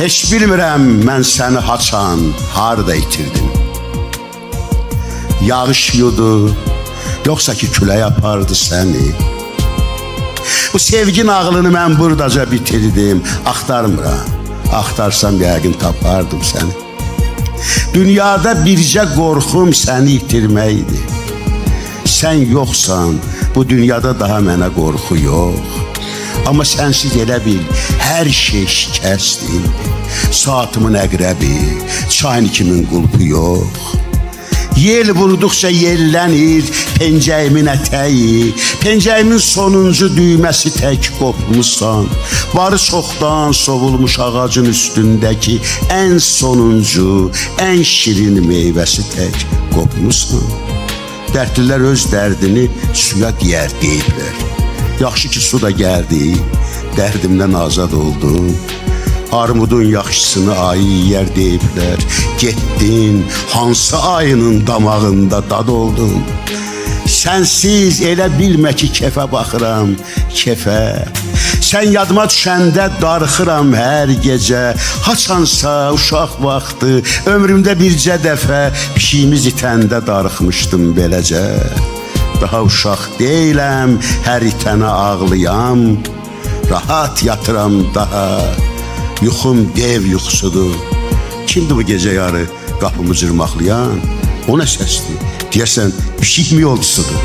Heç bilmirəm mən səni haçan, harda itirdim. Yağış yudu, yoxsa ki külək apardı səni. Bu sevgi nağlını mən buradaca bitirdim. Axtarmıram, axtarsam yəqin tapardım səni. Dünyada bircə qorxum səni itirməkdir. Sən yoxsan, bu dünyada daha mənə qorxu yox. Amma sənsiz elə bil, hər şey şikəstir. Saatımın əqrəbi, çaynikimin qulpu yox. Yel vurduqca yellənir pencəyimin ətəyi. Pencəyimin sonuncu düyməsi tək qopmusan. Barı çoxdan sovulmuş ağacın üstündəki ən sonuncu, ən şirin meyvəsi tək qopmusan. Dərdlilər öz dərdini suya deyər deyiblər. Yaxşı ki su da gəldi, dərdimdən azad oldum. Armudun yaxşısını ayı yiyər deyiblər. Getdin, hansı ayının damağında dad oldun. Sənsiz elə bilmə ki kefə baxıram, kefə. Sən yadıma düşəndə darıxıram hər gecə. Haçansa uşaq vaxtı, ömrümdə bircə dəfə pişiyimiz itəndə darıxmışdım beləcə. Daha uşaq deyiləm, hər itənə ağlayam. Rahat yatıram daha, yuxum dev yuxusudur. Kimdir bu gecə yarı qapımı cırmaqlayan? O nə səsdir? Deyəsən pişik mi yolcusudur?